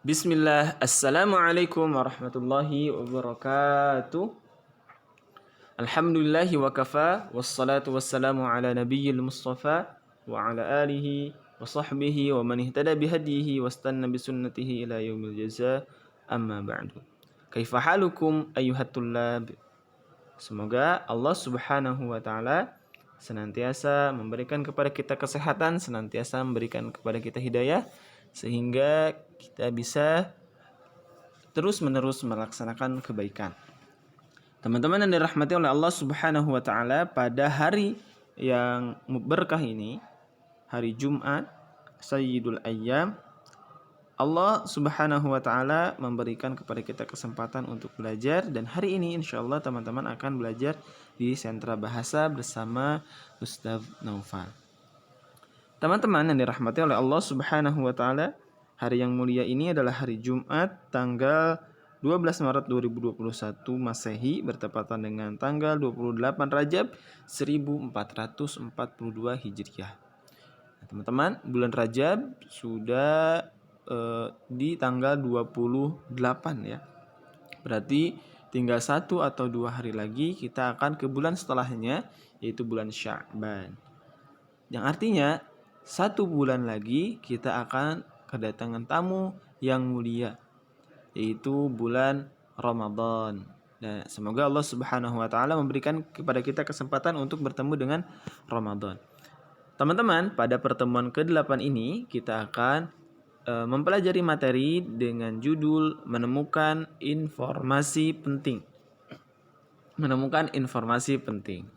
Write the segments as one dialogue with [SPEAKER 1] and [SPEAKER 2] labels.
[SPEAKER 1] Bismillah, Assalamualaikum warahmatullahi wabarakatuh. Alhamdulillahi wa kafa, wassalatu wassalamu ala nabiyyil mustafa wa ala alihi wa sahbihi wa man ihtada bihadihi wastanna bisunnatihi ila yaumil jaza, amma ba'du. Kaifa halukum ayyuhat tullab? Semoga Allah Subhanahu wa taala senantiasa memberikan kepada kita kesehatan, senantiasa memberikan kepada kita hidayah, sehingga kita bisa terus-menerus melaksanakan kebaikan. Teman-teman yang dirahmati oleh Allah Subhanahu wa taala, pada hari yang berkah ini, hari Jumat, Sayyidul Ayyam, Allah Subhanahu wa taala memberikan kepada kita kesempatan untuk belajar, dan hari ini insyaallah teman-teman akan belajar di Sentra Bahasa bersama Ustaz Naufal. Teman-teman yang dirahmati oleh Allah Subhanahu wa taala, hari yang mulia ini adalah hari Jumat tanggal 12 Maret 2021 Masehi, bertepatan dengan tanggal 28 Rajab 1442 Hijriah. Nah, teman-teman, bulan Rajab sudah di tanggal 28 ya. Berarti tinggal 1 atau 2 hari lagi kita akan ke bulan setelahnya, yaitu bulan Sya'ban. Yang artinya 1 bulan lagi kita akan kedatangan tamu yang mulia, yaitu bulan Ramadan. Dan semoga Allah Subhanahu wa taala memberikan kepada kita kesempatan untuk bertemu dengan Ramadan. Teman-teman, pada pertemuan ke-8 ini kita akan mempelajari materi dengan judul menemukan informasi penting. Menemukan informasi penting.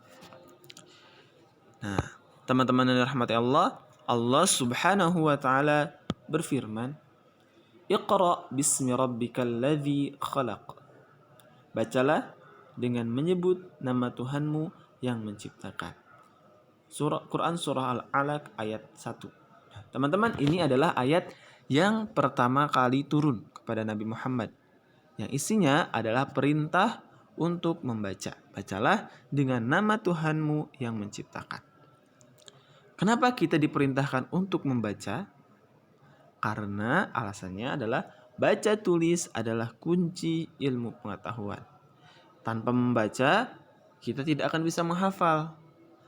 [SPEAKER 1] Nah, teman-teman yang dirahmati Allah, Allah Subhanahu wa taala berfirman, "Iqra bismi rabbikal ladzi khalaq." Bacalah dengan menyebut nama Tuhanmu yang menciptakan. Quran surah Al-Alaq ayat 1. Nah, teman-teman, ini adalah ayat yang pertama kali turun kepada Nabi Muhammad, yang isinya adalah perintah untuk membaca. Bacalah dengan nama Tuhanmu yang menciptakan. Kenapa kita diperintahkan untuk membaca? Karena alasannya adalah baca tulis adalah kunci ilmu pengetahuan. Tanpa membaca, kita tidak akan bisa menghafal.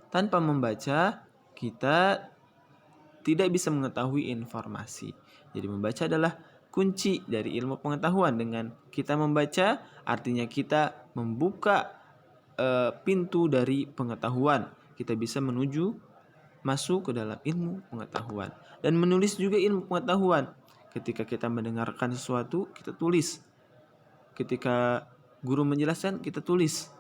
[SPEAKER 1] Tanpa membaca, kita tidak bisa mengetahui informasi. Jadi membaca adalah kunci dari ilmu pengetahuan. Dengan kita membaca, artinya kita membuka pintu dari pengetahuan. Kita bisa masuk ke dalam ilmu pengetahuan. Dan menulis juga ilmu pengetahuan. Ketika kita mendengarkan sesuatu, kita tulis. Ketika guru menjelaskan, kita tulis.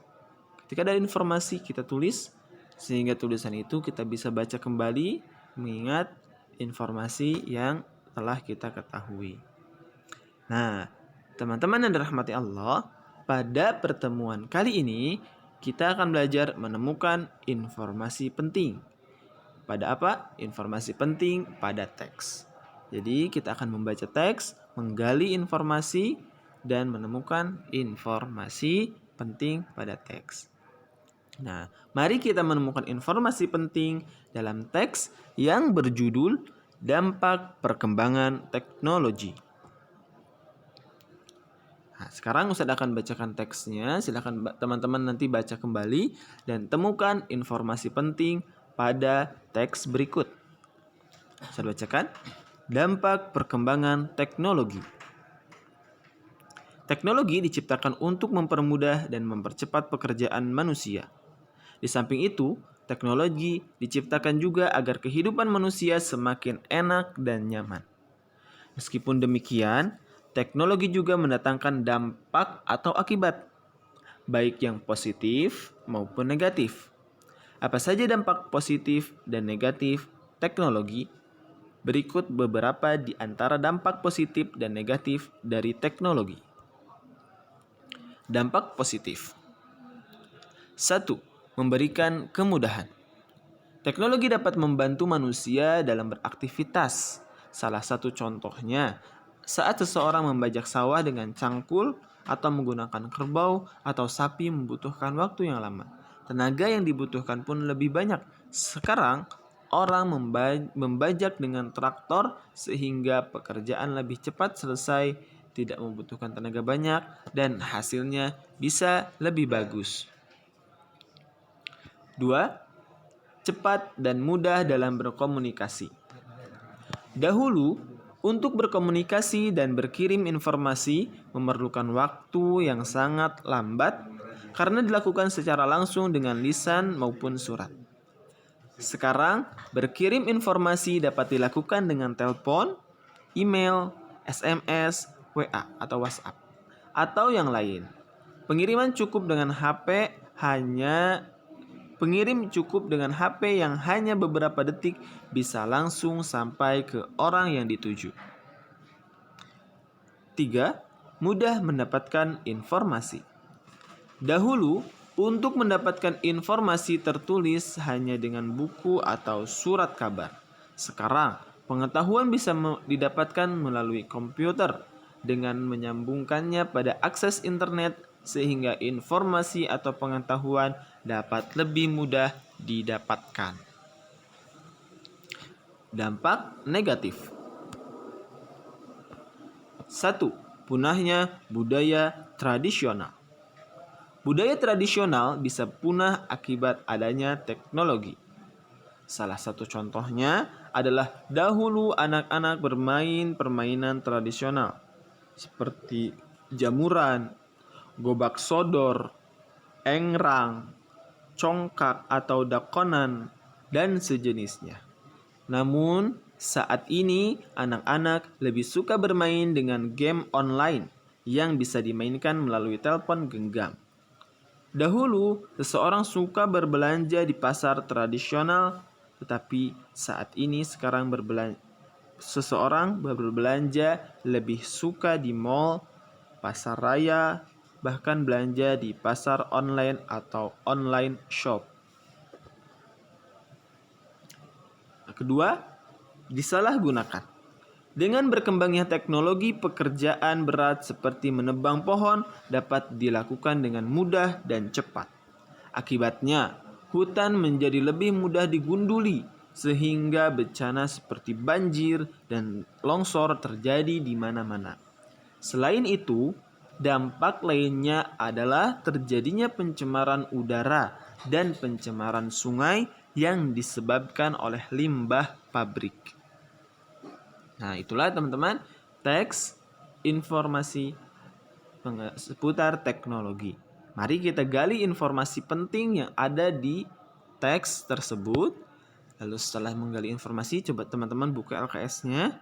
[SPEAKER 1] Ketika ada informasi, kita tulis. Sehingga tulisan itu kita bisa baca kembali, mengingat informasi yang telah kita ketahui. Nah, teman-teman yang dirahmati Allah, pada pertemuan kali ini kita akan belajar menemukan informasi penting. Pada apa? Informasi penting pada teks. Jadi kita akan membaca teks, menggali informasi, dan menemukan informasi penting pada teks. Nah, mari kita menemukan informasi penting dalam teks yang berjudul Dampak Perkembangan Teknologi. Nah, sekarang Ustadz akan bacakan teksnya. Silakan teman-teman nanti baca kembali dan temukan informasi penting pada teks berikut. Ustadz bacakan. Dampak perkembangan teknologi. Teknologi diciptakan untuk mempermudah dan mempercepat pekerjaan manusia. Di samping itu, teknologi diciptakan juga agar kehidupan manusia semakin enak dan nyaman. Meskipun demikian, teknologi juga mendatangkan dampak atau akibat, baik yang positif maupun negatif. Apa saja dampak positif dan negatif teknologi? Berikut beberapa di antara dampak positif dan negatif dari teknologi. Dampak positif. 1. Memberikan kemudahan. Teknologi dapat membantu manusia dalam beraktivitas. Salah satu contohnya, saat seseorang membajak sawah dengan cangkul atau menggunakan kerbau atau sapi membutuhkan waktu yang lama. Tenaga yang dibutuhkan pun lebih banyak. Sekarang, orang membajak dengan traktor sehingga pekerjaan lebih cepat selesai, tidak membutuhkan tenaga banyak, dan hasilnya bisa lebih bagus. 2. Cepat dan mudah dalam berkomunikasi. Dahulu, untuk berkomunikasi dan berkirim informasi memerlukan waktu yang sangat lambat karena dilakukan secara langsung dengan lisan maupun surat. Sekarang, berkirim informasi dapat dilakukan dengan telepon, email, SMS, WA atau WhatsApp, atau yang lain. Pengirim cukup dengan HP yang hanya beberapa detik bisa langsung sampai ke orang yang dituju. 3. Mudah mendapatkan informasi. Dahulu, untuk mendapatkan informasi tertulis hanya dengan buku atau surat kabar. Sekarang, pengetahuan bisa didapatkan melalui komputer dengan menyambungkannya pada akses internet sehingga informasi atau pengetahuan dapat lebih mudah didapatkan. Dampak negatif. 1. Punahnya budaya tradisional. Budaya tradisional bisa punah akibat adanya teknologi. Salah satu contohnya adalah dahulu anak-anak bermain permainan tradisional seperti jamuran, gobak sodor, engrang, congkak atau dakonan, dan sejenisnya. Namun, saat ini anak-anak lebih suka bermain dengan game online yang bisa dimainkan melalui telepon genggam. Dahulu, seseorang suka berbelanja di pasar tradisional, tetapi saat ini seseorang berbelanja lebih suka di mall, pasar raya, bahkan belanja di pasar online atau online shop. Kedua, disalahgunakan. Dengan berkembangnya teknologi, pekerjaan berat seperti menebang pohon dapat dilakukan dengan mudah dan cepat. Akibatnya, hutan menjadi lebih mudah digunduli sehingga bencana seperti banjir dan longsor terjadi di mana-mana. Selain itu, dampak lainnya adalah terjadinya pencemaran udara dan pencemaran sungai yang disebabkan oleh limbah pabrik. Nah, itulah teman-teman teks informasi seputar teknologi. Mari kita gali informasi penting yang ada di teks tersebut. Lalu setelah menggali informasi, coba teman-teman buka LKS-nya.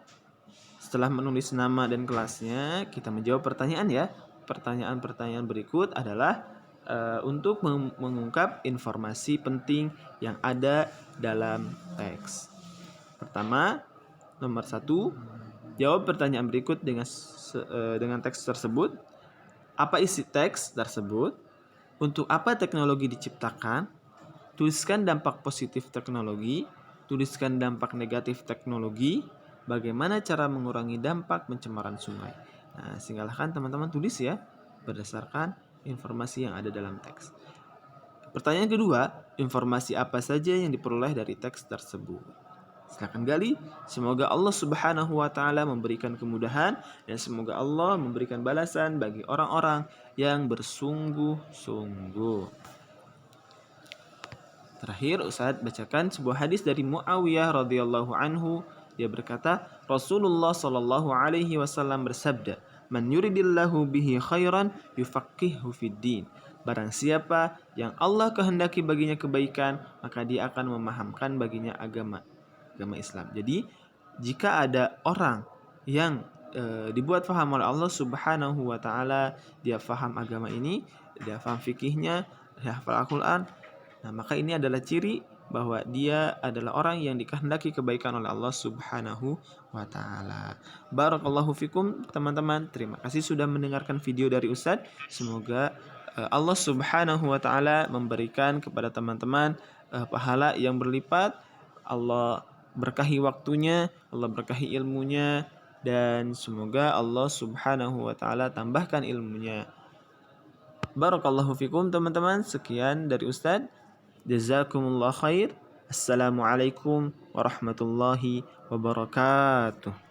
[SPEAKER 1] Setelah menulis nama dan kelasnya, kita menjawab pertanyaan ya. Pertanyaan-pertanyaan berikut adalah untuk mengungkap informasi penting yang ada dalam teks. Pertama, nomor 1, jawab pertanyaan berikut dengan teks tersebut. Apa isi teks tersebut? Untuk apa teknologi diciptakan? Tuliskan dampak positif teknologi. Tuliskan dampak negatif teknologi. Bagaimana cara mengurangi dampak pencemaran sungai? Nah, silahkan teman-teman tulis ya berdasarkan informasi yang ada dalam teks. Pertanyaan kedua, informasi apa saja yang diperoleh dari teks tersebut? Silakan gali. Semoga Allah Subhanahu wa taala memberikan kemudahan dan semoga Allah memberikan balasan bagi orang-orang yang bersungguh-sungguh. Terakhir, Ustadz bacakan sebuah hadis dari Muawiyah radhiyallahu anhu. Dia berkata, Rasulullah sallallahu alaihi wasallam bersabda, "Man yuridillahu bihi khairan yufaqihuhu fid-din." Barang siapa yang Allah kehendaki baginya kebaikan, maka dia akan memahamkan baginya agama Islam. Jadi, jika ada orang yang dibuat faham oleh Allah Subhanahu wa taala, dia faham agama ini, dia faham fikihnya, dia hafal Al-Qur'an, nah maka ini adalah ciri bahwa dia adalah orang yang dikehendaki kebaikan oleh Allah Subhanahu wa taala. Barakallahu fikum teman-teman. Terima kasih sudah mendengarkan video dari Ustadz. Semoga Allah Subhanahu wa taala memberikan kepada teman-teman pahala yang berlipat. Allah berkahi waktunya, Allah berkahi ilmunya, dan semoga Allah Subhanahu wa taala tambahkan ilmunya. Barakallahu fikum teman-teman. Sekian dari Ustadz. Jazakumullah khair. Assalamualaikum warahmatullahi wabarakatuh.